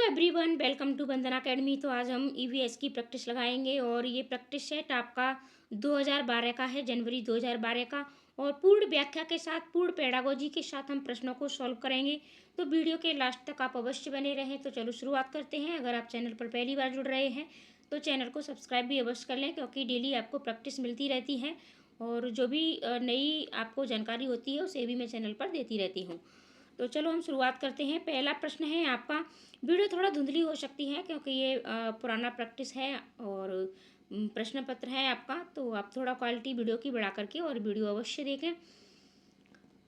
Everyone, welcome to बंधन academy. तो आज हम ईवीएस की प्रैक्टिस लगाएंगे और ये प्रैक्टिस सेट आपका 2012 का है, जनवरी 2012 का। और पूर्ण व्याख्या के साथ, पूर्ण पेडागोजी के साथ हम प्रश्नों को सॉल्व करेंगे। तो वीडियो के लास्ट तक आप अवश्य बने रहें। तो चलो शुरुआत करते हैं। अगर आप चैनल पर पहली बार जुड़ रहे हैं तो चैनल को सब्सक्राइब भी अवश्य कर लें, क्योंकि डेली आपको प्रैक्टिस मिलती रहती है और जो भी नई आपको जानकारी होती है उसे भी मैं चैनल पर देती रहती हूँ। तो चलो हम शुरुआत करते हैं। पहला प्रश्न है आपका। वीडियो थोड़ा धुंधली हो सकती है क्योंकि ये पुराना प्रैक्टिस है और प्रश्न पत्र है आपका, तो आप थोड़ा क्वालिटी वीडियो की बढ़ा करके और वीडियो अवश्य देखें।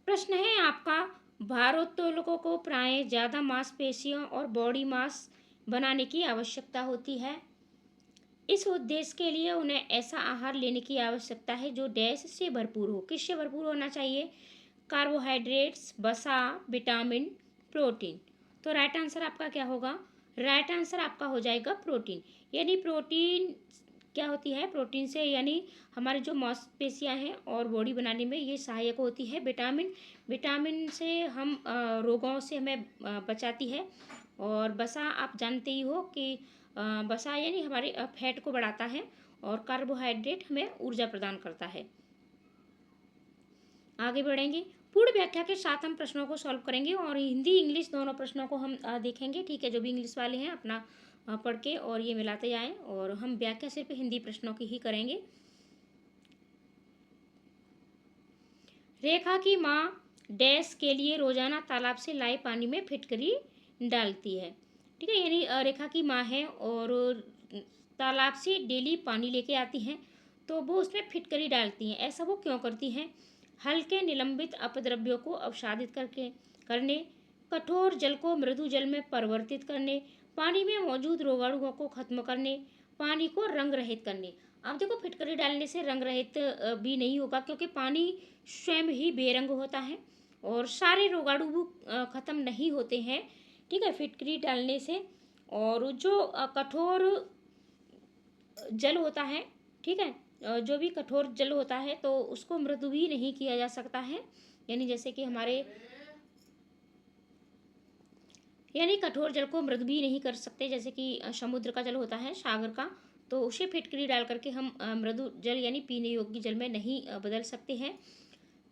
प्रश्न है आपका, भारोत्तोलकों को प्राय ज़्यादा मांसपेशियों और बॉडी मास बनाने की आवश्यकता होती है। इस उद्देश्य के लिए उन्हें ऐसा आहार लेने की आवश्यकता है जो डैश से भरपूर हो। किससे भरपूर होना चाहिए? कार्बोहाइड्रेट्स, वसा, विटामिन, प्रोटीन। तो राइट आंसर आपका क्या होगा? राइट आंसर आपका हो जाएगा प्रोटीन। यानी प्रोटीन क्या होती है? प्रोटीन से यानी हमारे जो मांसपेशियां हैं और बॉडी बनाने में ये सहायक होती है। विटामिन, विटामिन से हम रोगों से हमें बचाती है। और वसा आप जानते ही हो कि वसा यानी हमारे फैट को बढ़ाता है। और कार्बोहाइड्रेट हमें ऊर्जा प्रदान करता है। आगे बढ़ेंगे। पूर्ण व्याख्या के साथ हम प्रश्नों को सॉल्व करेंगे और हिंदी इंग्लिश दोनों प्रश्नों को हम देखेंगे। ठीक है, जो भी इंग्लिश वाले हैं अपना पढ़ के और ये मिलाते जाएं, और हम व्याख्या सिर्फ हिंदी प्रश्नों की ही करेंगे। रेखा की माँ डैश के लिए रोजाना तालाब से लाए पानी में फिटकरी डालती है। ठीक है, यानी रेखा की माँ है और तालाब से डेली पानी लेके आती हैं, तो वो उसमें फिटकरी डालती हैं। ऐसा वो क्यों करती हैं? हल्के निलंबित अपद्रव्यों को अवसादित करने, कठोर जल को मृदु जल में परिवर्तित करने, पानी में मौजूद रोगाणुओं को खत्म करने, पानी को रंग रहित करने। अब देखो, फिटकरी डालने से रंग रहित भी नहीं होगा, क्योंकि पानी स्वयं ही बेरंग होता है और सारे रोगाणु खत्म नहीं होते हैं। ठीक है, फिटकरी डालने से। और जो कठोर जल होता है, ठीक है, जो भी कठोर जल होता है तो उसको मृदु भी नहीं किया जा सकता है। यानी जैसे कि हमारे यानी कठोर जल को मृदु भी नहीं कर सकते, जैसे कि समुद्र का जल होता है, सागर का, तो उसे फिटकरी डाल करके हम मृदु जल यानी पीने योग्य जल में नहीं बदल सकते हैं।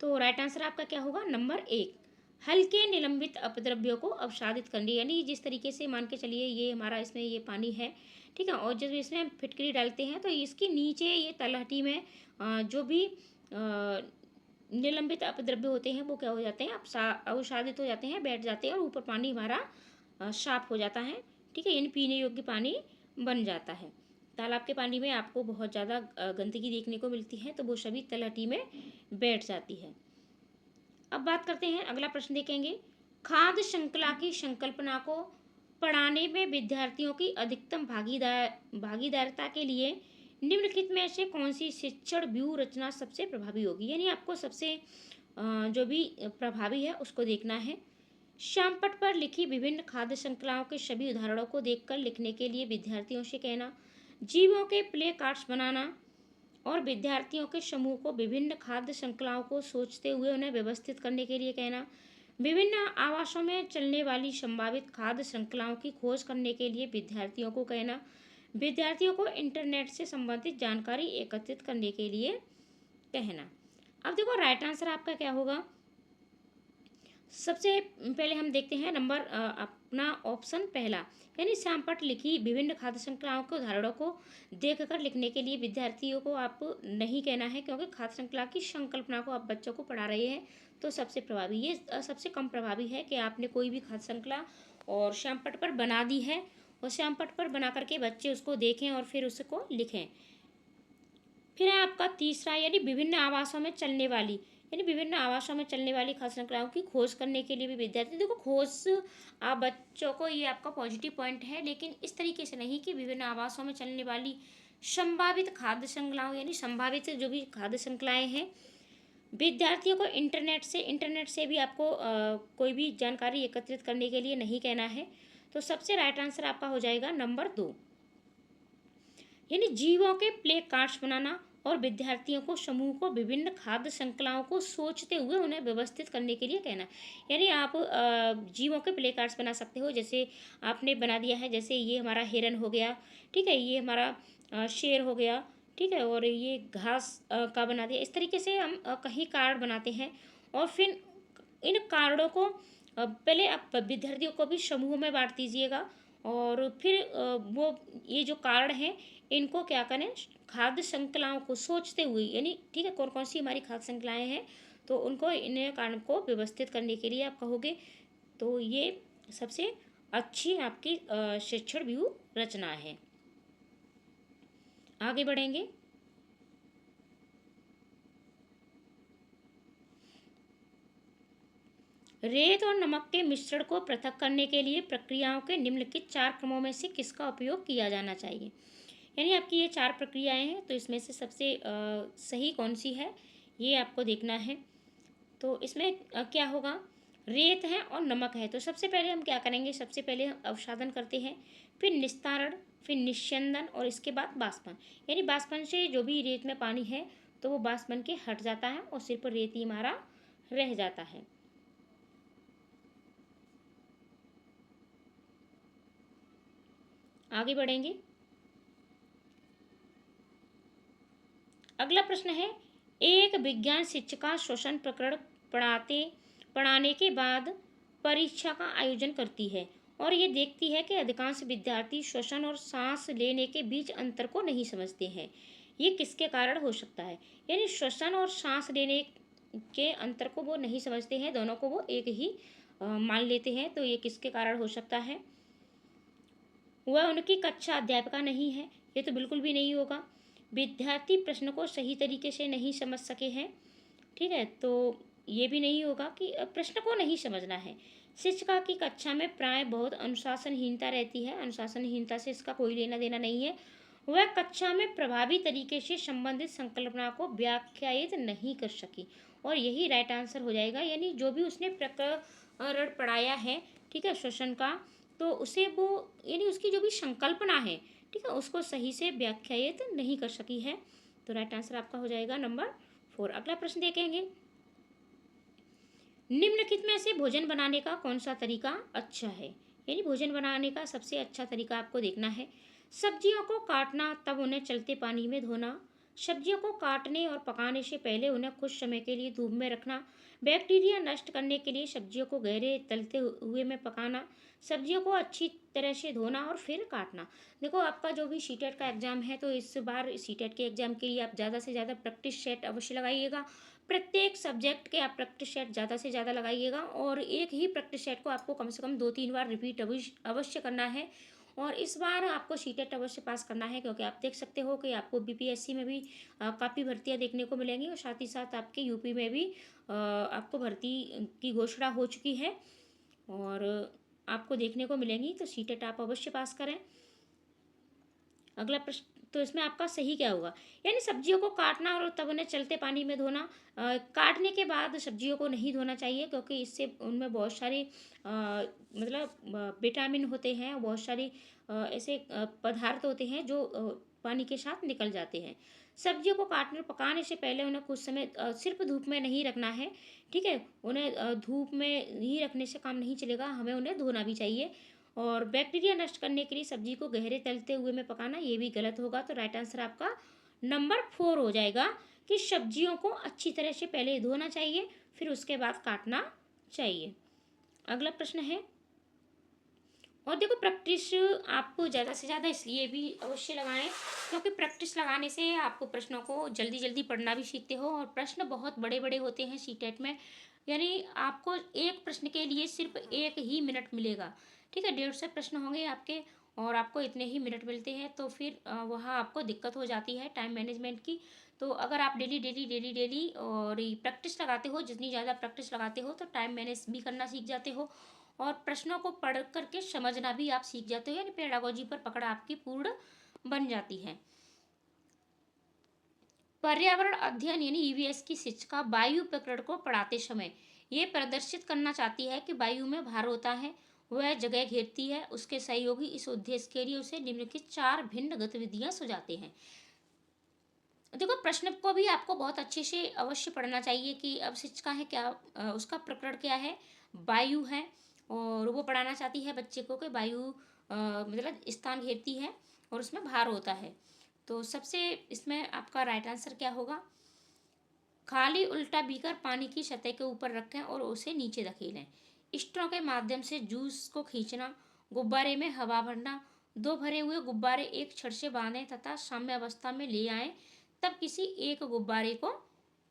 तो राइट आंसर आपका क्या होगा? नंबर 1, हल्के निलंबित अपद्रव्यों को अवसादित करने। यानी जिस तरीके से मान के चलिए ये हमारा इसमें ये पानी है, ठीक है, और जब इसमें हम फिटकरी डालते हैं तो इसके नीचे ये तलहटी में जो भी निलंबित अपद्रव्य होते हैं वो क्या हो जाते हैं? अवसादित हो जाते हैं, बैठ जाते हैं और ऊपर पानी हमारा साफ हो जाता है। ठीक है, यानी पीने योग्य पानी बन जाता है। तालाब के पानी में आपको बहुत ज़्यादा गंदगी देखने को मिलती है, तो वो सभी तलहटी में बैठ जाती है। अब बात करते हैं, अगला प्रश्न देखेंगे। खाद्य श्रृंखला की संकल्पना को पढ़ाने में विद्यार्थियों की अधिकतम भागीदारिता के लिए निम्नलिखित में से कौन सी शिक्षण व्यूह रचना सबसे प्रभावी होगी? यानी आपको सबसे जो भी प्रभावी है उसको देखना है। श्यामपट्ट पर लिखी विभिन्न खाद्य श्रृंखलाओं के सभी उदाहरणों को देखकर लिखने के लिए विद्यार्थियों से कहना। जीवों के प्ले कार्ड्स बनाना और विद्यार्थियों के समूह को विभिन्न खाद्य श्रृंखलाओं को सोचते हुए उन्हें व्यवस्थित करने के लिए कहना। विभिन्न आवासों में चलने वाली संभावित खाद्य श्रृंखलाओं की खोज करने के लिए विद्यार्थियों को कहना। विद्यार्थियों को इंटरनेट से संबंधित जानकारी एकत्रित करने के लिए कहना। अब देखो, राइट आंसर आपका क्या होगा? सबसे पहले हम देखते हैं नंबर अपना ऑप्शन पहला, यानी श्यामपट्ट लिखी विभिन्न खाद्य श्रृंखलाओं के उदाहरणों को देखकर लिखने के लिए विद्यार्थियों को आप नहीं कहना है, क्योंकि खाद्य श्रृंखला की संकल्पना को आप बच्चों को पढ़ा रहे हैं। तो सबसे प्रभावी ये सबसे कम प्रभावी है कि आपने कोई भी खाद्य श्रृंखला और श्यामपट्ट पर बना दी है और श्यामपट्ट पर बना करके बच्चे उसको देखें और फिर उसको लिखें। फिर है आपका तीसरा, यानी विभिन्न आवासों में चलने वाली, यानी विभिन्न आवासों में चलने वाली खाद्य श्रृंखलाओं की खोज करने के लिए भी विद्यार्थी, देखो खोज आप बच्चों को, ये आपका पॉजिटिव पॉइंट है, लेकिन इस तरीके से नहीं कि विभिन्न आवासों में चलने वाली संभावित खाद्य श्रृंखलाओं, यानी संभावित जो भी खाद्य श्रृंखलाएं हैं। विद्यार्थियों को इंटरनेट से भी आपको कोई भी जानकारी एकत्रित करने के लिए नहीं कहना है। तो सबसे राइट आंसर आपका हो जाएगा नंबर 2, यानी जीवों के प्ले कार्ड्स बनाना और विद्यार्थियों को समूह को विभिन्न खाद्य श्रृंखलाओं को सोचते हुए उन्हें व्यवस्थित करने के लिए कहना। यानी आप जीवों के प्ले कार्ड्स बना सकते हो, जैसे आपने बना दिया है, जैसे ये हमारा हिरन हो गया, ठीक है, ये हमारा शेर हो गया, ठीक है, और ये घास का बना दिया। इस तरीके से हम कहीं कार्ड बनाते हैं और फिर इन कार्डों को पहले आप विद्यार्थियों को भी समूह में बांट दीजिएगा और फिर वो ये जो कार्ड हैं इनको क्या करें, खाद्य श्रृंखलाओं को सोचते हुए, यानी ठीक है, कौन कौन सी हमारी खाद्य श्रृंखलाएं हैं, तो उनको इन कार्ड को व्यवस्थित करने के लिए आप कहोगे। तो ये सबसे अच्छी आपकी शिक्षण व्यू रचना है। आगे बढ़ेंगे। रेत और नमक के मिश्रण को पृथक करने के लिए प्रक्रियाओं के निम्नलिखित 4 क्रमों में से किसका उपयोग किया जाना चाहिए। यानी आपकी ये 4 प्रक्रियाएं हैं, तो इसमें से सबसे सही कौन सी है ये आपको देखना है। तो इसमें क्या होगा, रेत है और नमक है, तो सबसे पहले हम क्या करेंगे, सबसे पहले हम अवसादन करते हैं, फिर निस्तारण, फिर निस्यंदन और इसके बाद बाष्पन। यानी बाष्पन से जो भी रेत में पानी है तो वो बाष्पन के हट जाता है और सिर्फ रेत ही हमारा रह जाता है। आगे बढ़ेंगे। अगला प्रश्न है, एक विज्ञान शिक्षिका श्वसन प्रकरण पढ़ाने के बाद परीक्षा का आयोजन करती है और ये देखती है कि अधिकांश विद्यार्थी श्वसन और सांस लेने के बीच अंतर को नहीं समझते हैं। ये किसके कारण हो सकता है। यानी श्वसन और सांस लेने के अंतर को वो नहीं समझते हैं, दोनों को वो एक ही मान लेते हैं, तो ये किसके कारण हो सकता है। वह उनकी कक्षा अध्यापिका नहीं है, ये तो बिल्कुल भी नहीं होगा। विद्यार्थी प्रश्न को सही तरीके से नहीं समझ सके हैं, ठीक है, तो ये भी नहीं होगा कि प्रश्न को नहीं समझना है। शिक्षिका की कक्षा में प्राय बहुत अनुशासनहीनता रहती है, अनुशासनहीनता से इसका कोई लेना देना नहीं है। वह कक्षा में प्रभावी तरीके से संबंधित संकल्पना को व्याख्यायित नहीं कर सकी, और यही राइट आंसर हो जाएगा। यानी जो भी उसने प्रकरण पढ़ाया है, ठीक है, श्वसन का, तो उसे वो, यानी उसकी जो भी संकल्पना है, ठीक है, उसको सही से व्याख्यायित नहीं कर सकी है, तो राइट आंसर आपका हो जाएगा नंबर 4। अगला प्रश्न देखेंगे, निम्नलिखित में से भोजन बनाने का कौन सा तरीका अच्छा है। यानी भोजन बनाने का सबसे अच्छा तरीका आपको देखना है। सब्जियों को काटना, तब उन्हें चलते पानी में धोना, सब्जियों को काटने और पकाने से पहले उन्हें कुछ समय के लिए धूप में रखना, बैक्टीरिया नष्ट करने के लिए सब्जियों को गहरे तलते हुए में पकाना, सब्जियों को अच्छी तरह से धोना और फिर काटना। देखो, आपका जो भी सीटेट का एग्जाम है, तो इस बार सीटेट के एग्जाम के लिए आप ज़्यादा से ज़्यादा प्रैक्टिस सेट अवश्य लगाइएगा। प्रत्येक सब्जेक्ट के आप प्रैक्टिस सेट ज़्यादा से ज़्यादा लगाइएगा और एक ही प्रैक्टिस सेट को आपको कम से कम 2-3 बार रिपीट अवश्य करना है। और इस बार आपको सीटेट अवश्य पास करना है, क्योंकि आप देख सकते हो कि आपको बीपीएससी में भी काफ़ी भर्तियां देखने को मिलेंगी और साथ ही साथ आपके यूपी में भी आपको भर्ती की घोषणा हो चुकी है और आपको देखने को मिलेंगी, तो सीटेट आप अवश्य पास करें। अगला प्रश्न, तो इसमें आपका सही क्या होगा। यानी सब्जियों को काटना और तब उन्हें चलते पानी में धोना। काटने के बाद सब्जियों को नहीं धोना चाहिए, क्योंकि इससे उनमें बहुत सारे मतलब विटामिन होते हैं, बहुत सारी ऐसे पदार्थ होते हैं जो पानी के साथ निकल जाते हैं। सब्जियों को काटने और पकाने से पहले उन्हें कुछ समय सिर्फ धूप में नहीं रखना है, ठीक है, उन्हें धूप में ही रखने से काम नहीं चलेगा, हमें उन्हें धोना भी चाहिए। और बैक्टीरिया नष्ट करने के लिए सब्जी को गहरे तलते हुए में पकाना, ये भी गलत होगा, तो राइट आंसर आपका नंबर 4 हो जाएगा कि सब्जियों को अच्छी तरह से पहले धोना चाहिए, फिर उसके बाद काटना चाहिए। अगला प्रश्न है, और देखो, प्रैक्टिस आपको ज़्यादा से ज़्यादा इसलिए भी अवश्य लगाएं, क्योंकि प्रैक्टिस लगाने से आपको प्रश्नों को जल्दी जल्दी पढ़ना भी सीखते हो और प्रश्न बहुत बड़े बड़े होते हैं सीटेट में। यानी आपको एक प्रश्न के लिए सिर्फ 1 ही मिनट मिलेगा, ठीक है, 150 प्रश्न होंगे आपके और आपको इतने ही मिनट मिलते हैं, तो फिर वहाँ आपको दिक्कत हो जाती है टाइम मैनेजमेंट की। तो अगर आप डेली डेली डेली डेली और प्रैक्टिस लगाते हो, जितनी ज़्यादा प्रैक्टिस लगाते हो तो टाइम मैनेज भी करना सीख जाते हो और प्रश्नों को पढ़ करके समझना भी आप सीख जाते हो, यानी पेडागोजी पर पकड़ आपकी पूर्ण बन जाती है। पर्यावरण अध्ययन यानी ईवीएस की शिक्षिका वायु प्रकरण को पढ़ाते समय ये प्रदर्शित करना चाहती है कि वायु में भार होता है, वह जगह घेरती है, उसके सहयोगी इस उद्देश्य के लिए उसे निम्नलिखित 4 भिन्न गतिविधियां सुझाते हैं। देखो प्रश्न को भी आपको बहुत अच्छे से अवश्य पढ़ना चाहिए कि अवशिष्ट का है क्या, उसका प्रकरण क्या है, वायु है। और वो पढ़ाना चाहती है बच्चे को कि वायु मतलब स्थान घेरती है और उसमें भार होता है। तो सबसे इसमें आपका राइट आंसर क्या होगा, खाली उल्टा बीकर पानी की सतह के ऊपर रखें और उसे नीचे धकेलें। स्ट्रॉ के माध्यम से जूस को खींचना, गुब्बारे में हवा भरना, दो भरे हुए गुब्बारे एक छड़ से बांधें तथा साम्य अवस्था में ले आएं, तब किसी एक गुब्बारे को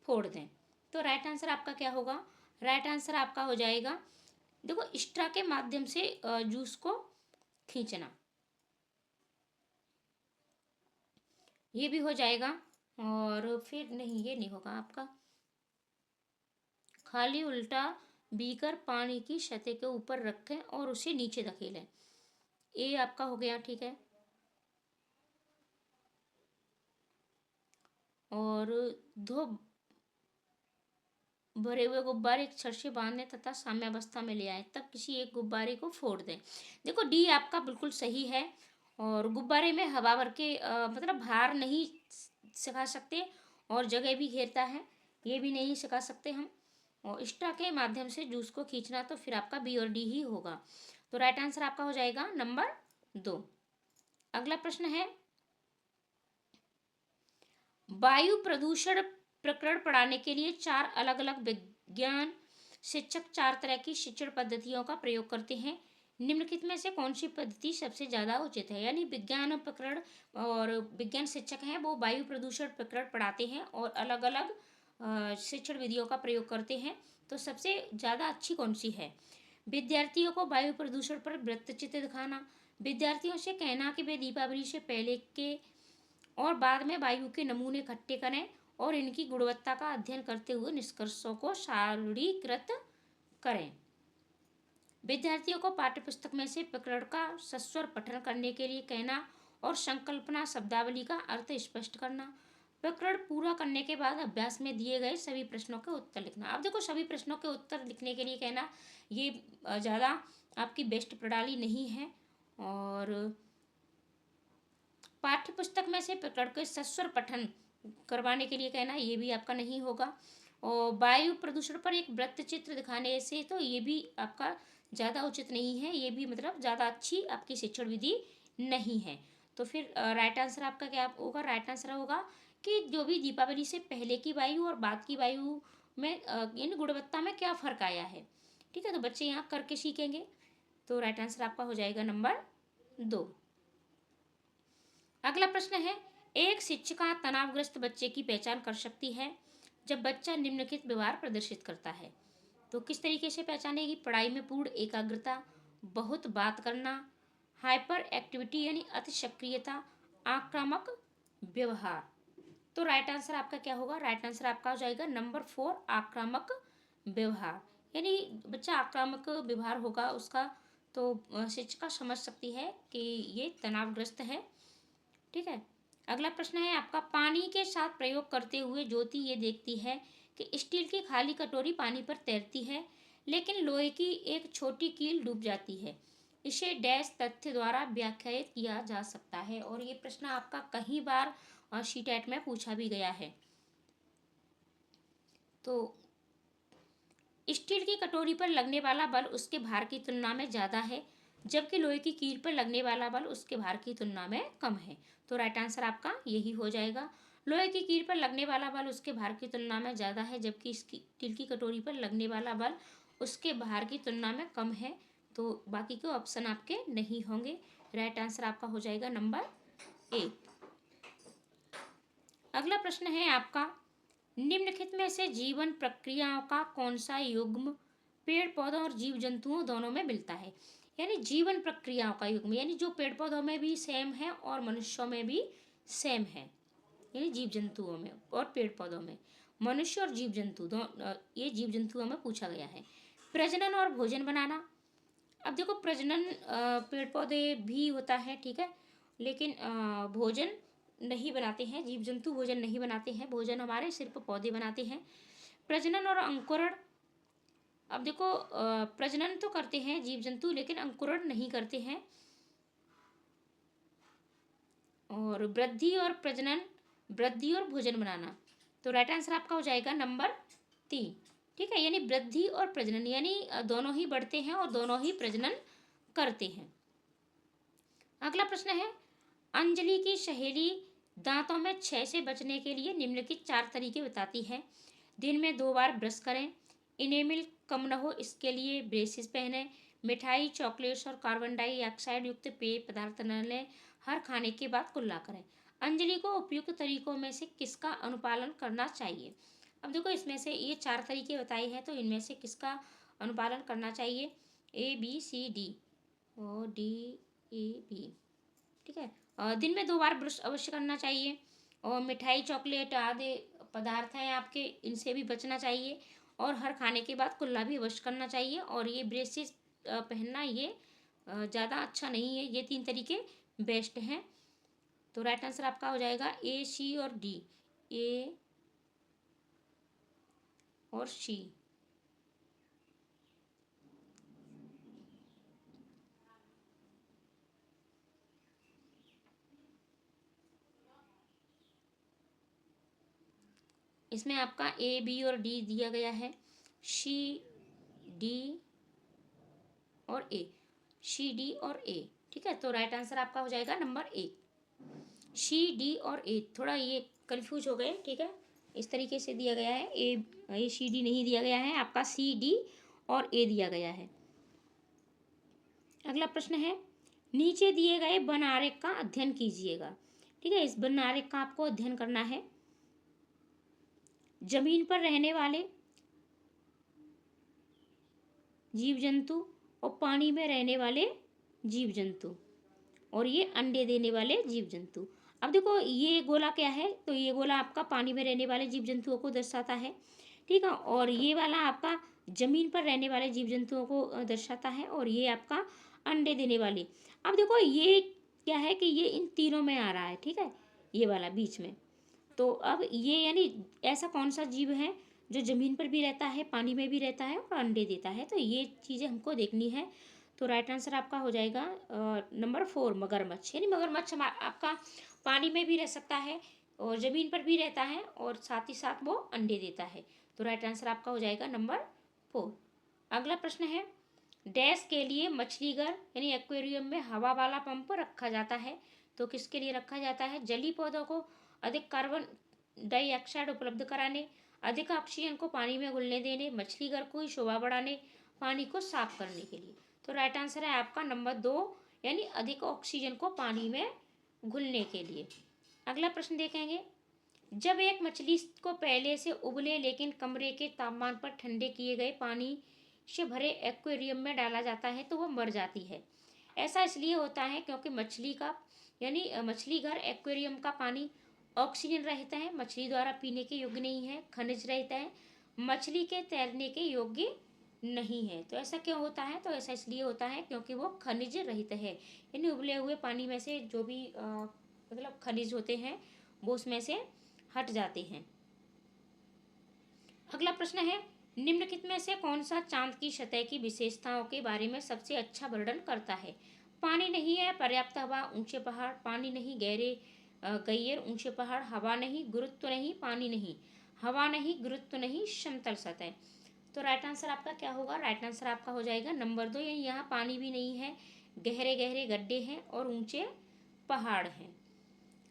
फोड़ दें। तो राइट आंसर आपका क्या होगा, राइट आंसर आपका हो जाएगा, देखो स्ट्रॉ के माध्यम से जूस को खींचना, ये भी हो जाएगा। और फिर नहीं, ये नहीं होगा आपका, खाली उल्टा बीकर पानी की सतह के ऊपर रखें और उसे नीचे धकेलें, ये आपका हो गया, ठीक है। और दो भरे हुए गुब्बारे एक छड़ से बांधें तथा साम्य अवस्था में ले आए, तब किसी एक गुब्बारे को फोड़ दें। देखो डी आपका बिल्कुल सही है। और गुब्बारे में हवा भर के मतलब भार नहीं सिखा सकते, और जगह भी घेरता है, ये भी नहीं सिखा सकते हम। और स्ट्रा के माध्यम से जूस को खींचना, तो फिर आपका बी और डी ही होगा। तो राइट आंसर आपका हो जाएगा नंबर 2। अगला प्रश्न है, वायु प्रदूषण प्रकरण पढ़ाने के लिए 4 अलग अलग विज्ञान शिक्षक 4 तरह की शिक्षण पद्धतियों का प्रयोग करते हैं। निम्नलिखित में से कौन सी पद्धति सबसे ज़्यादा उचित है। यानी विज्ञान प्रकरण और विज्ञान शिक्षक हैं वो वायु प्रदूषण प्रकरण पढ़ाते हैं और अलग अलग शिक्षण विधियों का प्रयोग करते हैं। तो सबसे ज़्यादा अच्छी कौन सी है। विद्यार्थियों को वायु प्रदूषण पर वृत्तचित्र दिखाना, विद्यार्थियों से कहना कि वे दीपावली से पहले के और बाद में वायु के नमूने इकट्ठे करें और इनकी गुणवत्ता का अध्ययन करते हुए निष्कर्षों को सारणीकृत करें। विद्यार्थियों को पाठ्यपुस्तक में से प्रकरण का सस्वर पठन करने के लिए कहना और संकल्पना शब्दावली का अर्थ स्पष्ट करना। प्रकरण पूरा करने के बाद अभ्यास में दिए गए सभी प्रश्नों के उत्तर लिखना। अब देखो सभी प्रश्नों के उत्तर लिखने के लिए कहना, ये ज़्यादा आपकी बेस्ट प्रणाली नहीं है। और पाठ्यपुस्तक में से प्रकरण के सस्वर पठन करवाने के लिए कहना, ये भी आपका नहीं होगा। और वायु प्रदूषण पर एक वृत्त चित्र दिखाने से, तो ये भी आपका ज़्यादा उचित नहीं है, ये भी मतलब ज़्यादा अच्छी आपकी शिक्षण विधि नहीं है। तो फिर राइट आंसर आपका क्या होगा, राइट आंसर होगा कि जो भी दीपावली से पहले की वायु और बाद की वायु में इन गुणवत्ता में क्या फ़र्क आया है। ठीक है, तो बच्चे यहाँ करके सीखेंगे। तो राइट आंसर आपका हो जाएगा नंबर 2। अगला प्रश्न है, एक शिक्षिका तनावग्रस्त बच्चे की पहचान कर सकती है जब बच्चा निम्नलिखित व्यवहार प्रदर्शित करता है। तो किस तरीके से पहचानेगी, पढ़ाई में पूर्ण एकाग्रता, बहुत बात करना, हाइपर एक्टिविटी यानी अति सक्रियता, आक्रामक व्यवहार। तो राइट आंसर आपका क्या होगा, राइट आंसर आपका हो जाएगा नंबर 4, आक्रामक व्यवहार। यानी बच्चा आक्रामक व्यवहार होगा उसका, तो शिक्षिका समझ सकती है कि ये तनावग्रस्त है। ठीक है। अगला प्रश्न है आपका, पानी के साथ प्रयोग करते हुए ज्योति ये देखती है कि स्टील की खाली कटोरी पानी पर तैरती है, लेकिन लोहे की एक छोटी कील डूब जाती है। इसे डैश तथ्य द्वारा व्याख्यायित किया जा सकता है। और ये प्रश्न आपका कई बार सीटेट में पूछा भी गया है। तो स्टील की कटोरी पर लगने वाला बल उसके भार की तुलना में ज़्यादा है, जबकि लोहे की कील पर लगने वाला बल उसके भार की तुलना में कम है। तो राइट आंसर आपका यही हो जाएगा, लोहे की कील पर लगने वाला बल उसके भार की तुलना में ज़्यादा है, जबकि स्टील की कटोरी पर लगने वाला बल उसके भार की तुलना में कम है। तो बाकी के ऑप्शन आपके नहीं होंगे। राइट आंसर आपका हो जाएगा नंबर 1। अगला प्रश्न है आपका, निम्नलिखित में से जीवन प्रक्रियाओं का कौन सा युग्म पेड़ पौधों और जीव जंतुओं दोनों में मिलता है। यानी जीवन प्रक्रियाओं का युग्म, यानी जो पेड़ पौधों में भी सेम है और मनुष्यों में भी सेम है। यानी जीव जंतुओं में और पेड़ पौधों में, मनुष्य और जीव जंतु ये जीव जंतुओं में पूछा गया है। प्रजनन और भोजन बनाना। अब देखो प्रजनन पेड़ पौधे भी होता है, ठीक है, लेकिन भोजन नहीं बनाते हैं, जीव जंतु भोजन नहीं बनाते हैं, भोजन हमारे सिर्फ पौधे बनाते हैं। प्रजनन और अंकुरण। अब देखो प्रजनन तो करते हैं जीव जंतु, लेकिन अंकुरण नहीं करते हैं। और वृद्धि और प्रजनन वृद्धि और भोजन बनाना। तो राइट आंसर आपका हो जाएगा नंबर 3। ठीक है, यानी वृद्धि और प्रजनन, यानी दोनों ही बढ़ते हैं और दोनों ही प्रजनन करते हैं। अगला प्रश्न है, अंजलि की सहेली दांतों में क्षय से बचने के लिए निम्नलिखित 4 तरीके बताती है। दिन में 2 बार ब्रश करें, इनेमिल कम न हो इसके लिए ब्रेसेस पहने, मिठाई, चॉकलेट्स और कार्बन डाइऑक्साइड युक्त पेय पदार्थ न लें, हर खाने के बाद कुल्ला करें। अंजलि को उपयुक्त तरीकों में से किसका अनुपालन करना चाहिए? अब देखो, इसमें से ये 4 तरीके बताए हैं, तो इनमें से किसका अनुपालन करना चाहिए? A B C D और D E B। ठीक है, दिन में 2 बार ब्रश अवश्य करना चाहिए, और मिठाई, चॉकलेट आदि पदार्थ हैं आपके, इनसे भी बचना चाहिए, और हर खाने के बाद कुल्ला भी अवश्य करना चाहिए। और ये ब्रेसेस पहनना ये ज़्यादा अच्छा नहीं है। ये 3 तरीके बेस्ट हैं। तो राइट आंसर आपका हो जाएगा A, C और D। A और C। इसमें आपका A, B और D दिया गया है। C, D और A। C, D और A। ठीक है, तो राइट आंसर आपका हो जाएगा नंबर 1। C, D और A, थोड़ा ये कंफ्यूज हो गए। ठीक है, इस तरीके से दिया गया है। A C D नहीं दिया गया है, आपका C, D और A दिया गया है। अगला प्रश्न है, नीचे दिए गए वन आरेख का अध्ययन कीजिएगा। ठीक है, इस वन आरेख का आपको अध्ययन करना है। जमीन पर रहने वाले जीव जंतु और पानी में रहने वाले जीव जंतु, और ये अंडे देने वाले जीव जंतु। अब देखो, ये गोला क्या है? तो ये गोला आपका पानी में रहने वाले जीव जंतुओं को दर्शाता है। ठीक है, और ये वाला आपका जमीन पर रहने वाले जीव जंतुओं को दर्शाता है, और ये आपका अंडे देने वाले। अब देखो, ये क्या है कि ये इन तीनों में आ रहा है। ठीक है, ये वाला बीच में। तो अब ये यानी ऐसा कौन सा जीव है जो ज़मीन पर भी रहता है, पानी में भी रहता है और अंडे देता है? तो ये चीज़ें हमको देखनी है। तो राइट आंसर आपका हो जाएगा नंबर 4, मगरमच्छ। यानी मगरमच्छ आपका पानी में भी रह सकता है और ज़मीन पर भी रहता है, और साथ ही साथ वो अंडे देता है। तो राइट आंसर आपका हो जाएगा नंबर 4। अगला प्रश्न है, डैश के लिए मछली घर यानी एक्वेरियम में हवा वाला पंप रखा जाता है। तो किसके लिए रखा जाता है? जलीय पौधों को अधिक कार्बन डाइऑक्साइड उपलब्ध कराने, अधिक ऑक्सीजन को पानी में घुलने देने, मछली घर को शोभा बढ़ाने, पानी को साफ करने के लिए। तो राइट आंसर है आपका नंबर 2, यानी अधिक ऑक्सीजन को पानी में घुलने के लिए। अगला प्रश्न देखेंगे, जब एक मछली को पहले से उबले लेकिन कमरे के तापमान पर ठंडे किए गए पानी से भरे एक्वेरियम में डाला जाता है तो वह मर जाती है। ऐसा इसलिए होता है क्योंकि मछली का यानी मछली घर एक्वेरियम का पानी ऑक्सीजन रहता है, मछली द्वारा पीने के योग्य नहीं है, खनिज रहता है, मछली के तैरने के योग्य नहीं है। तो ऐसा क्यों होता है? तो ऐसा इसलिए होता है क्योंकि वो खनिज रहित है, यानी उबले हुए पानी में से जो भी मतलब खनिज होते हैं वो उसमें से हट जाते हैं। अगला प्रश्न है, निम्नलिखित में से कौन सा चांद की सतह की विशेषताओं के बारे में सबसे अच्छा वर्णन करता है? पानी नहीं है, पर्याप्त हवा, ऊंचे पहाड़, पानी नहीं, गहरे गहिर ऊंचे पहाड़, हवा नहीं, गुरुत्व नहीं, पानी नहीं, हवा नहीं, गुरुत्व नहीं, समतल सतह। तो राइट आंसर आपका क्या होगा? राइट आंसर आपका हो जाएगा नंबर 2, यानी यहाँ पानी भी नहीं है, गहरे गहरे गड्ढे हैं और ऊंचे पहाड़ हैं।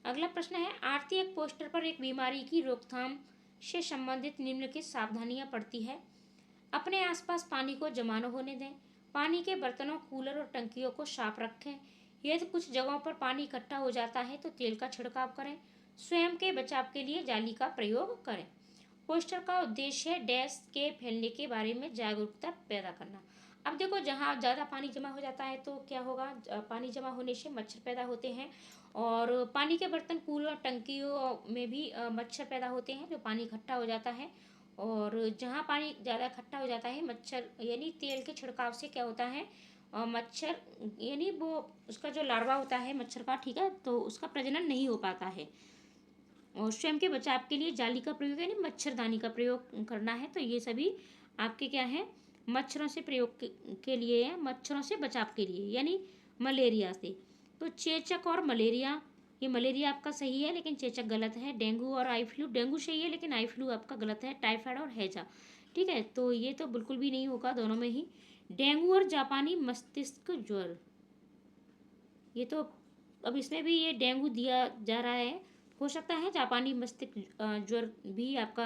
अगला प्रश्न है, आरती एक पोस्टर पर एक बीमारी की रोकथाम से संबंधित निम्नलिखित सावधानियां पढ़ती है। अपने आसपास पानी को जमा न होने दें, पानी के बर्तनों, कूलर और टंकियों को साफ रखें, यदि कुछ जगहों पर पानी इकट्ठा हो जाता है तो तेल का छिड़काव करें, स्वयं के बचाव के लिए जाली का प्रयोग करें। पोस्टर का उद्देश्य है डैश के फैलने के बारे में जागरूकता पैदा करना। अब देखो, जहाँ ज़्यादा पानी जमा हो जाता है तो क्या होगा? पानी जमा होने से मच्छर पैदा होते हैं, और पानी के बर्तन, कूलर, टंकियों में भी मच्छर पैदा होते हैं जो पानी इकट्ठा हो जाता है। और जहाँ पानी ज़्यादा इकट्ठा हो जाता है, मच्छर यानी तेल के छिड़काव से क्या होता है, मच्छर यानी वो उसका जो लार्वा होता है मच्छर का, ठीक है, तो उसका प्रजनन नहीं हो पाता है। और स्वयं के बचाव के लिए जाली का प्रयोग यानी मच्छरदानी का प्रयोग करना है। तो ये सभी आपके क्या है? मच्छरों से प्रयोग के लिए है, मच्छरों से बचाव के लिए, यानी मलेरिया से। तो चेचक और मलेरिया ये मलेरिया आपका सही है लेकिन चेचक गलत है। डेंगू और आई फ्लू, डेंगू सही है लेकिन आई फ्लू आपका गलत है। टाइफाइड और हैजा, ठीक है, तो ये तो बिल्कुल भी नहीं होगा दोनों में ही। डेंगू और जापानी मस्तिष्क ज्वर, ये तो अब इसमें भी ये डेंगू दिया जा रहा है। हो सकता है जापानी मस्तिष्क ज्वर भी आपका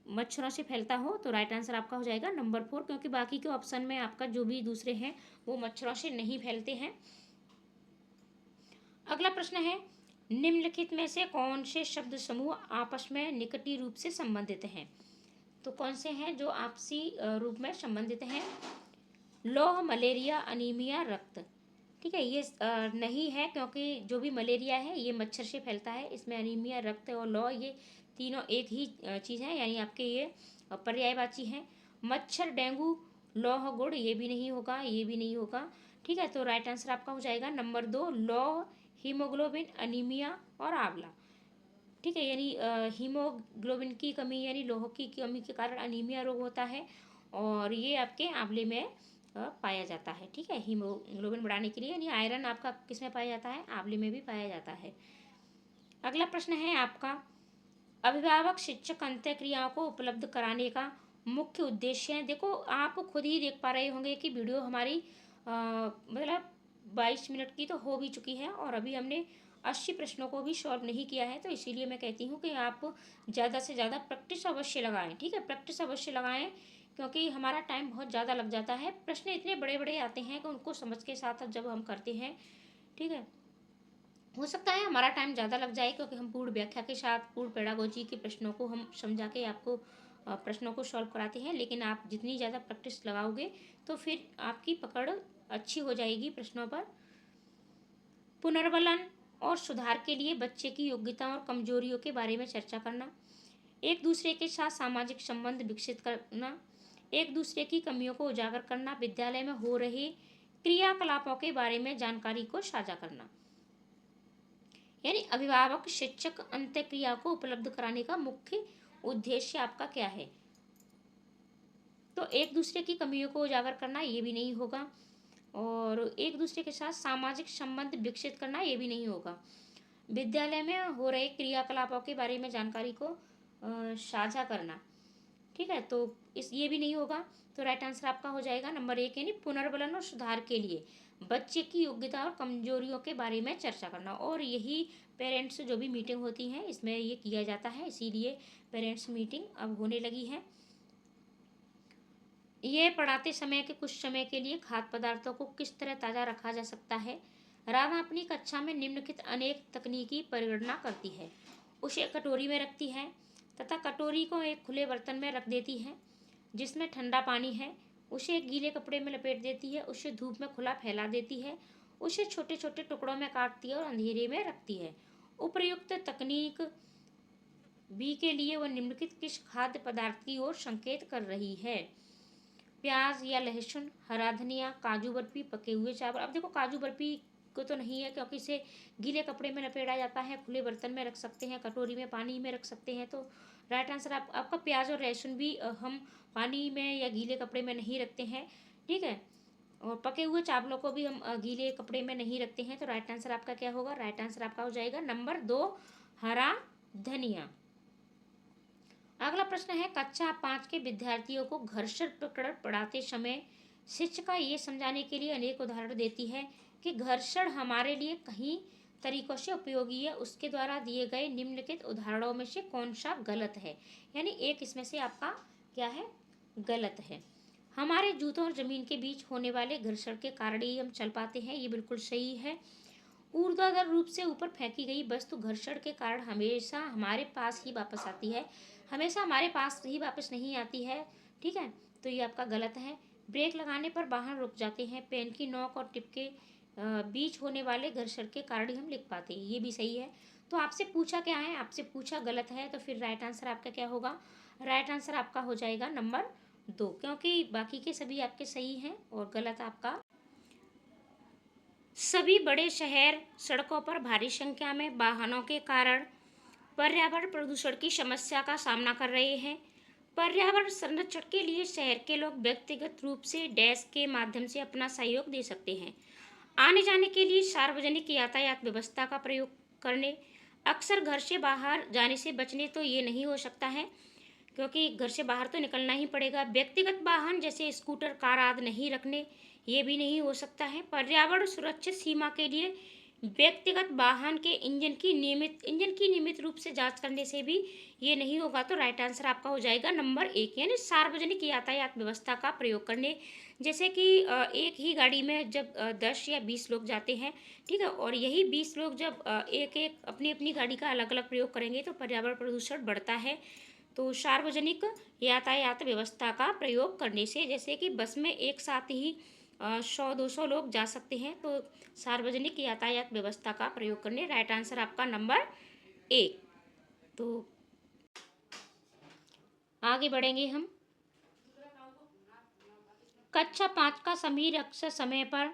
मच्छरों से फैलता हो, तो राइट आंसर आपका हो जाएगा नंबर 4, क्योंकि बाकी के ऑप्शन में आपका जो भी दूसरे हैं वो मच्छरों से नहीं फैलते हैं। अगला प्रश्न है, निम्नलिखित में से कौन से शब्द समूह आपस में निकटी रूप से संबंधित हैं? तो कौन से हैं जो आपसी रूप में संबंधित हैं? लौह, मलेरिया, अनीमिया, रक्त, ठीक है, ये नहीं है, क्योंकि जो भी मलेरिया है ये मच्छर से फैलता है। इसमें अनीमिया, रक्त और लौह ये तीनों एक ही चीज़ है, यानी आपके ये पर्यायवाची हैं। मच्छर, डेंगू, लौह, गुड़, ये भी नहीं होगा, ये भी नहीं होगा, ठीक है, तो राइट आंसर आपका हो जाएगा नंबर 2, लौह, हीमोग्लोबिन, अनीमिया और आंवला, ठीक है, यानी हीमोग्लोबिन की कमी यानी लोह की कमी के कारण अनीमिया रोग होता है, और ये आपके आंवले में पाया जाता है, ठीक है, हीमोग्लोबिन बढ़ाने के लिए, यानी आयरन आपका किस में पाया जाता है? आंवले में भी पाया जाता है। अगला प्रश्न है आपका, अभिभावक शिक्षक अंत्यक्रियाओं को उपलब्ध कराने का मुख्य उद्देश्य है। देखो आप खुद ही देख पा रहे होंगे कि वीडियो हमारी मतलब 22 मिनट की तो हो भी चुकी है, और अभी हमने 80 प्रश्नों को भी सॉल्व नहीं किया है, तो इसीलिए मैं कहती हूँ कि आप ज़्यादा से ज़्यादा प्रैक्टिस अवश्य लगाएं, ठीक है, प्रैक्टिस अवश्य लगाएं, क्योंकि हमारा टाइम बहुत ज़्यादा लग जाता है। प्रश्न इतने बड़े बड़े आते हैं कि उनको समझ के साथ जब हम करते हैं, ठीक है, हो सकता है हमारा टाइम ज़्यादा लग जाए, क्योंकि हम पूर्ण व्याख्या के साथ पूर्ण पेडागोजी के प्रश्नों को हम समझा के आपको प्रश्नों को सॉल्व कराते हैं, लेकिन आप जितनी ज़्यादा प्रैक्टिस लगाओगे तो फिर आपकी पकड़ अच्छी हो जाएगी प्रश्नों पर। पुनर्बलन और सुधार के लिए बच्चे की योग्यता और कमजोरियों के बारे में चर्चा करना, एक दूसरे के साथ सामाजिक संबंध विकसित करना, एक दूसरे की कमियों को उजागर करना, विद्यालय में हो रहे क्रियाकलापों के बारे में जानकारी को साझा करना, यानी अभिभावक शिक्षक अंत्यक्रिया को उपलब्ध कराने का मुख्य उद्देश्य आपका क्या है? तो एक दूसरे की कमियों को उजागर करना, ये भी नहीं होगा, और एक दूसरे के साथ सामाजिक संबंध विकसित करना, ये भी नहीं होगा, विद्यालय में हो रहे क्रियाकलापों के बारे में जानकारी को साझा करना, ठीक है, तो ये भी नहीं होगा, तो राइट आंसर आपका हो जाएगा नंबर 1, यानी पुनर्बलन और सुधार के लिए बच्चे की योग्यता और कमजोरियों के बारे में चर्चा करना, और यही पेरेंट्स जो भी मीटिंग होती है इसमें ये किया जाता है, इसीलिए पेरेंट्स मीटिंग अब होने लगी है। ये पढ़ाते समय के कुछ समय के लिए खाद्य पदार्थों को किस तरह ताज़ा रखा जा सकता है? राधा अपनी कक्षा में निम्नलिखित अनेक तकनीकी परिगणना करती है। उसे कटोरी में रखती है तथा कटोरी को एक खुले बर्तन में रख देती है जिसमें ठंडा पानी है, उसे एक गीले कपड़े में लपेट देती है, उसे धूप में खुला फैला देती है, उसे छोटे छोटे टुकड़ों में काटती है और अंधेरे में रखती है। उपर्युक्त तकनीक बी के लिए वह निम्नलिखित किस खाद्य पदार्थ की ओर संकेत कर रही है? प्याज या लहसुन, हरा धनिया, काजू बर्फी, पके हुए चावल। अब देखो काजू बर्फी को तो नहीं है, क्योंकि इसे गीले कपड़े में लपेटा जाता है, खुले बर्तन में रख सकते हैं, कटोरी में पानी में रख सकते हैं, तो राइट आंसर आपका प्याज और लहसुन भी हम पानी में या गीले कपड़े में नहीं रखते हैं, ठीक है, और पके हुए चावलों को भी हम गीले कपड़े में नहीं रखते हैं, तो राइट आंसर आपका क्या होगा? राइट आंसर आपका हो जाएगा नंबर 2, हरा धनिया। अगला प्रश्न है, कक्षा 5 के विद्यार्थियों को घर्षण प्रकरण पढ़ाते समय शिक्षिका ये समझाने के लिए अनेक उदाहरण देती है कि घर्षण हमारे लिए कई तरीकों से उपयोगी है, उसके द्वारा दिए गए निम्नलिखित उदाहरणों में से कौन सा गलत है? यानी एक इसमें से आपका क्या है? गलत है। हमारे जूतों और जमीन के बीच होने वाले घर्षण के कारण ही हम चल पाते हैं, ये बिल्कुल सही है। ऊर्ध्वाधर रूप से ऊपर फेंकी गई वस्तु घर्षण के कारण हमेशा हमारे पास ही वापस आती है, हमेशा हमारे पास ही वापस नहीं आती है, ठीक है, तो ये आपका गलत है। ब्रेक लगाने पर वाहन रुक जाते हैं, पेन की नोक और टिप के बीच होने वाले घर्षण के कारण ही हम लिख पाते हैं, ये भी सही है। तो आपसे पूछा क्या है? आपसे पूछा गलत है, तो फिर राइट आंसर आपका क्या होगा? राइट आंसर आपका हो जाएगा नंबर 2, क्योंकि बाकी के सभी आपके सही हैं और गलत आपका। सभी बड़े शहर सड़कों पर भारी संख्या में वाहनों के कारण पर्यावरण प्रदूषण की समस्या का सामना कर रहे हैं। पर्यावरण संरक्षण के लिए शहर के लोग व्यक्तिगत रूप से डैश के माध्यम से अपना सहयोग दे सकते हैं। आने जाने के लिए सार्वजनिक यातायात व्यवस्था का प्रयोग करने। अक्सर घर से बाहर जाने से बचने, तो ये नहीं हो सकता है क्योंकि घर से बाहर तो निकलना ही पड़ेगा। व्यक्तिगत वाहन जैसे स्कूटर, कार आदि नहीं रखने, ये भी नहीं हो सकता है। पर्यावरण सुरक्षित सीमा के लिए व्यक्तिगत वाहन के इंजन की नियमित रूप से जांच करने से भी ये नहीं होगा। तो राइट आंसर आपका हो जाएगा नंबर 1, यानी सार्वजनिक यातायात व्यवस्था का प्रयोग करने। जैसे कि एक ही गाड़ी में जब 10 या 20 लोग जाते हैं, ठीक है, और यही 20 लोग जब एक एक अपनी अपनी गाड़ी का अलग अलग प्रयोग करेंगे तो पर्यावरण प्रदूषण बढ़ता है। तो सार्वजनिक यातायात व्यवस्था का प्रयोग करने से, जैसे कि बस में एक साथ ही 100-200 लोग जा सकते हैं, तो सार्वजनिक यातायात व्यवस्था का प्रयोग करने। राइट आंसर आपका नंबर 1। तो आगे बढ़ेंगे हम। कक्षा 5 का समीर अक्सर समय पर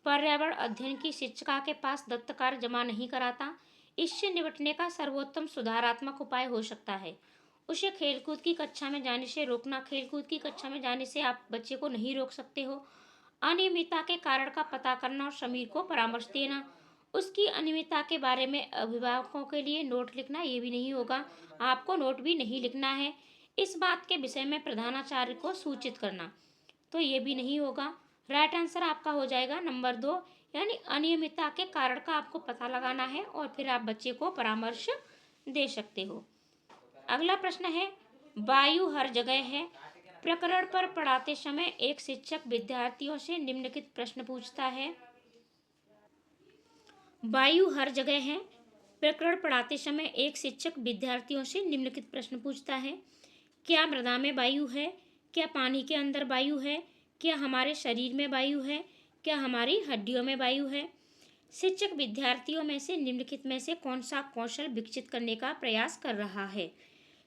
पर्यावरण अध्ययन की शिक्षिका के पास दत्त कार्य जमा नहीं कराता। इससे निपटने का सर्वोत्तम सुधारात्मक उपाय हो सकता है उसे खेलकूद की कक्षा में जाने से रोकना। खेलकूद की कक्षा में जाने से आप बच्चे को नहीं रोक सकते हो। अनियमितता के कारण का पता करना और समीर को परामर्श देना। उसकी अनियमितता के बारे में अभिभावकों के लिए नोट लिखना, ये भी नहीं होगा, आपको नोट भी नहीं लिखना है। इस बात के विषय में प्रधानाचार्य को सूचित करना, तो ये भी नहीं होगा। राइट आंसर आपका हो जाएगा नंबर 2, यानी अनियमितता के कारण का आपको पता लगाना है और फिर आप बच्चे को परामर्श दे सकते हो। अगला प्रश्न है, वायु हर जगह है प्रकरण पर पढ़ाते समय एक शिक्षक विद्यार्थियों से निम्नलिखित प्रश्न पूछता है। वायु हर जगह है प्रकरण पढ़ाते समय एक शिक्षक विद्यार्थियों से निम्नलिखित प्रश्न पूछता है। क्या मृदा में वायु है? क्या पानी के अंदर वायु है? क्या हमारे शरीर में वायु है? क्या हमारी हड्डियों में वायु है? शिक्षक विद्यार्थियों में से निम्नलिखित में से कौन सा कौशल विकसित करने का प्रयास कर रहा है?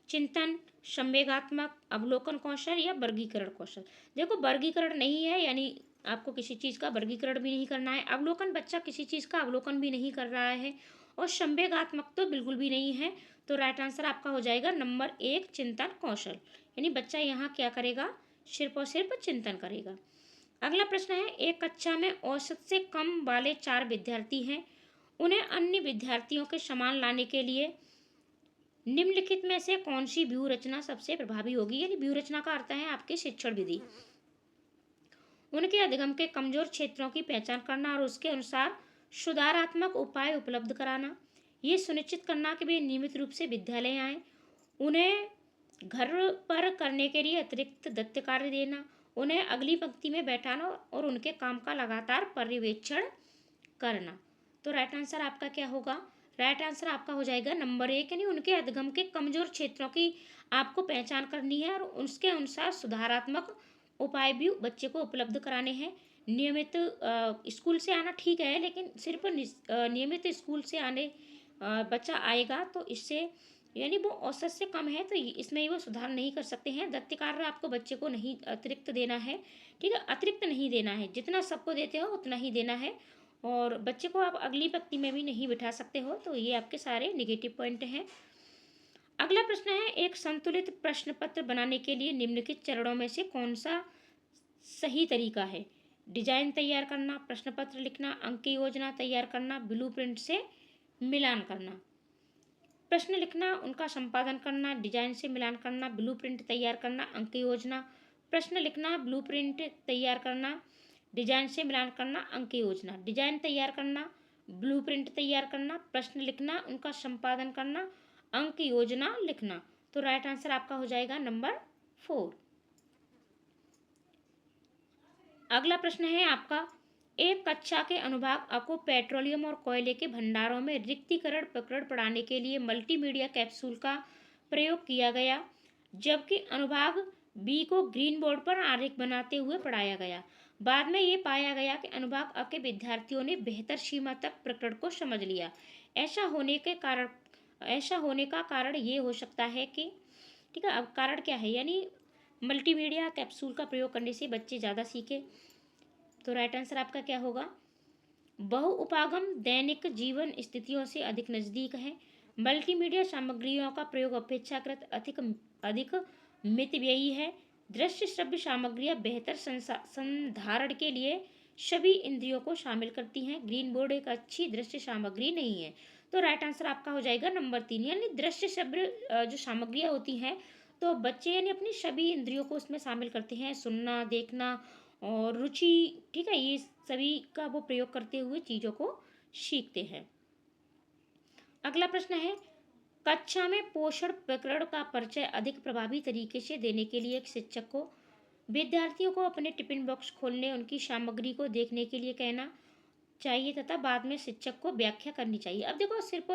चिंतन, संवेगात्मक, अवलोकन कौशल या वर्गीकरण कौशल। देखो, वर्गीकरण नहीं है, यानी आपको किसी चीज़ का वर्गीकरण भी नहीं करना है। अवलोकन, बच्चा किसी चीज़ का अवलोकन भी नहीं कर रहा है। और संवेगात्मक तो बिल्कुल भी नहीं है। तो राइट आंसर आपका हो जाएगा नंबर 1, चिंतन कौशल, यानी बच्चा यहाँ क्या करेगा? सिर्फ और सिर्फ चिंतन करेगा। अगला प्रश्न है, एक कक्षा में औसत से कम वाले 4 विद्यार्थी हैं। उन्हें अन्य विद्यार्थियों के समान लाने के लिए निम्नलिखित में से कौन सी व्यूह रचना सबसे प्रभावी होगी? यानी व्यूह रचना का अर्थ है आपकी शिक्षण विधि। उनके अधिगम के कमजोर क्षेत्रों की पहचान करना और उसके अनुसार सुधारात्मक उपाय उपलब्ध कराना। ये सुनिश्चित करना कि वे नियमित रूप से विद्यालय आए। उन्हें घर पर करने के लिए अतिरिक्त दत्त कार्य देना। उन्हें अगली पंक्ति में बैठाना और उनके काम का लगातार पर्यवेक्षण करना। तो राइट आंसर आपका क्या होगा? राइट आंसर आपका हो जाएगा नंबर 1, यानी उनके अधिगम के कमजोर क्षेत्रों की आपको पहचान करनी है और उसके अनुसार सुधारात्मक उपाय भी बच्चे को उपलब्ध कराने हैं। नियमित स्कूल से आना ठीक है, लेकिन सिर्फ नियमित स्कूल से आने बच्चा आएगा तो इससे, यानी वो औसत से कम है तो इसमें वो सुधार नहीं कर सकते हैं। दत्त कार्य आपको बच्चे को नहीं अतिरिक्त देना है, ठीक है, अतिरिक्त नहीं देना है, जितना सबको देते हो उतना ही देना है। और बच्चे को आप अगली पंक्ति में भी नहीं बिठा सकते हो। तो ये आपके सारे निगेटिव पॉइंट हैं। अगला प्रश्न है, एक संतुलित प्रश्न पत्र बनाने के लिए निम्नलिखित चरणों में से कौन सा सही तरीका है? डिजाइन तैयार करना, प्रश्न पत्र लिखना, अंक की योजना तैयार करना, ब्लूप्रिंट से मिलान करना। प्रश्न लिखना, उनका संपादन करना, डिजाइन से मिलान करना, ब्लूप्रिंट तैयार करना, अंक योजना। प्रश्न लिखना, ब्लूप्रिंट तैयार करना, डिजाइन से मिलान करना, अंक योजना। डिजाइन तैयार करना, ब्लूप्रिंट तैयार करना, प्रश्न लिखना, उनका संपादन करना, अंक योजना लिखना। तो राइट आंसर आपका हो जाएगा नंबर 4। अगला प्रश्न है आपका, एक कक्षा के अनुभाग को पेट्रोलियम और कोयले के भंडारों में रिक्तीकरण प्रकरण पढ़ाने के लिए मल्टीमीडिया कैप्सूल का प्रयोग किया गया, जबकि अनुभाग बी को ग्रीन बोर्ड पर आरेख बनाते हुए पढ़ाया गया। बाद में ये पाया गया कि अनुभाग अ के विद्यार्थियों ने बेहतर सीमा तक प्रकरण को समझ लिया। ऐसा होने का कारण ये हो सकता है कि, ठीक है, अब कारण क्या है, यानी मल्टीमीडिया कैप्सूल का प्रयोग करने से बच्चे ज़्यादा सीखे। तो राइट आंसर आपका क्या होगा? बहुउपागम दैनिक जीवन स्थितियों से अधिक नज़दीक है। मल्टीमीडिया सामग्रियों का प्रयोग अपेक्षाकृत अधिक मितव्ययी है। दृश्य श्रव्य सामग्रियाँ बेहतर संधारण के लिए सभी इंद्रियों को शामिल करती हैं। ग्रीन बोर्ड एक अच्छी दृश्य सामग्री नहीं है। तो राइट आंसर आपका हो जाएगा नंबर 3, यानी दृश्य शब्द जो सामग्रियाँ होती हैं, तो बच्चे यानी अपनी सभी इंद्रियों को उसमें शामिल करते हैं, सुनना, देखना और रुचि, ठीक है, ये सभी का वो प्रयोग करते हुए चीज़ों को सीखते हैं। अगला प्रश्न है, कक्षा में पोषण प्रकरण का परिचय अधिक प्रभावी तरीके से देने के लिए एक शिक्षक को विद्यार्थियों को अपने टिफिन बॉक्स खोलने, उनकी सामग्री को देखने के लिए कहना चाहिए तथा बाद में शिक्षक को व्याख्या करनी चाहिए। अब देखो, सिर्फ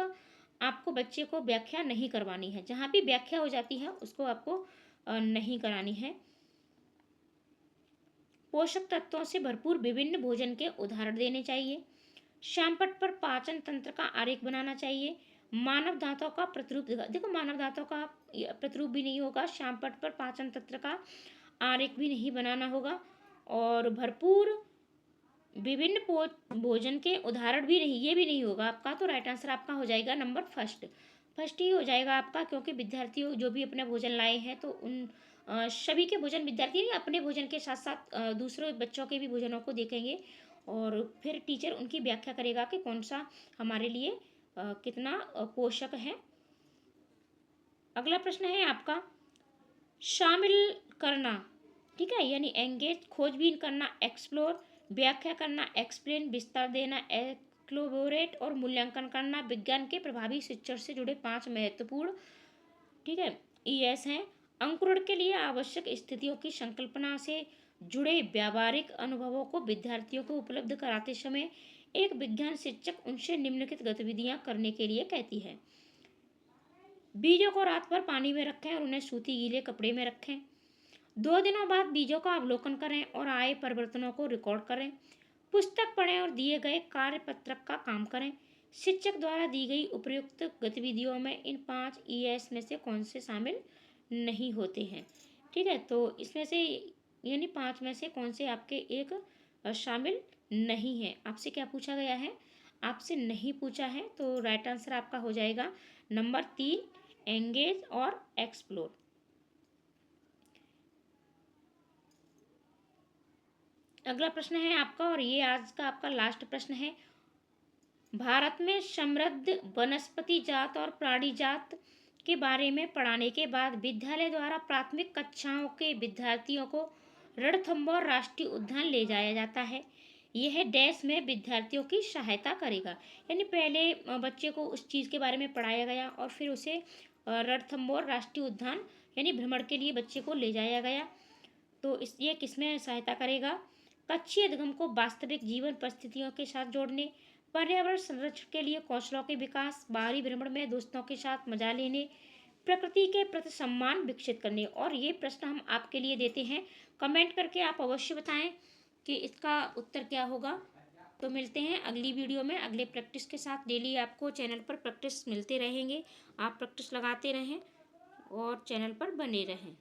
आपको बच्चे को व्याख्या नहीं करवानी है, जहाँ भी व्याख्या हो जाती है उसको आपको नहीं करानी है। पोषक तत्वों से भरपूर विभिन्न भोजन के उदाहरण देने चाहिए। श्यामपट्ट पर पाचन तंत्र का आरेख बनाना चाहिए। मानव दांतों का प्रतिरूप देखो, मानव दांतों का प्रतिरूप भी नहीं होगा, श्यामपट्ट पर पाचन तंत्र का आरेख भी नहीं बनाना होगा, और भरपूर विभिन्न भोजन के उदाहरण भी नहीं, ये भी नहीं होगा आपका। तो राइट आंसर आपका हो जाएगा नंबर फर्स्ट ही हो जाएगा आपका, क्योंकि विद्यार्थियों जो भी अपना भोजन लाए हैं तो उन सभी के भोजन विद्यार्थी नहीं, अपने भोजन के साथ साथ दूसरे बच्चों के भी भोजनों को देखेंगे, और फिर टीचर उनकी व्याख्या करेगा कि कौन सा हमारे लिए कितना पोषक है। अगला प्रश्न है आपका, शामिल करना, ठीक है, यानी एंगेज, खोजबीन करना, एक्सप्लोर, व्याख्या करना, एक्सप्लेन, विस्तार देना, एक्लोबोरेट और मूल्यांकन करना विज्ञान के प्रभावी शिक्षण से जुड़े 5 महत्वपूर्ण, ठीक है, ईएस हैं। अंकुरण के लिए आवश्यक स्थितियों की संकल्पना से जुड़े व्यावहारिक अनुभवों को विद्यार्थियों को उपलब्ध कराते समय एक विज्ञान शिक्षक उनसे निम्नलिखित गतिविधियां करने के लिए कहती है। बीजों को रात भर पानी में रखें और उन्हें सूती गीले कपड़े में रखें। 2 दिनों बाद बीजों का अवलोकन करें और आए परिवर्तनों को रिकॉर्ड करें। पुस्तक पढ़ें और दिए गए कार्यपत्रक का काम करें। शिक्षक द्वारा दी गई उपयुक्त गतिविधियों में इन 5 ईएस में से कौन से शामिल नहीं होते हैं, ठीक है। तो इसमें से यानी 5 में से कौन से आपके एक शामिल नहीं है। आपसे क्या पूछा गया है, आपसे नहीं पूछा है, तो राइट आंसर आपका हो जाएगा नंबर 3, एंगेज और एक्सप्लोर। अगला प्रश्न है आपका, और ये आज का आपका लास्ट प्रश्न है। भारत में समृद्ध वनस्पति जात और प्राणी जात के बारे में पढ़ाने के बाद विद्यालय द्वारा प्राथमिक कक्षाओं के विद्यार्थियों को रणथंभौर राष्ट्रीय उद्यान ले जाया जाता है। यह डैश में विद्यार्थियों की सहायता करेगा, यानी पहले बच्चे को उस चीज़ के बारे में पढ़ाया गया और फिर उसे रणथंभौर राष्ट्रीय उद्यान यानी भ्रमण के लिए बच्चे को ले जाया गया। तो ये किस में सहायता करेगा, कक्षीय अधिगम को वास्तविक जीवन परिस्थितियों के साथ जोड़ने, पर्यावरण संरक्षण के लिए कौशलों के विकास, बाहरी भ्रमण में दोस्तों के साथ मजा लेने, प्रकृति के प्रति सम्मान विकसित करने। और ये प्रश्न हम आपके लिए देते हैं, कमेंट करके आप अवश्य बताएं कि इसका उत्तर क्या होगा। तो मिलते हैं अगली वीडियो में अगले प्रैक्टिस के साथ। डेली आपको चैनल पर प्रैक्टिस मिलते रहेंगे, आप प्रैक्टिस लगाते रहें और चैनल पर बने रहें।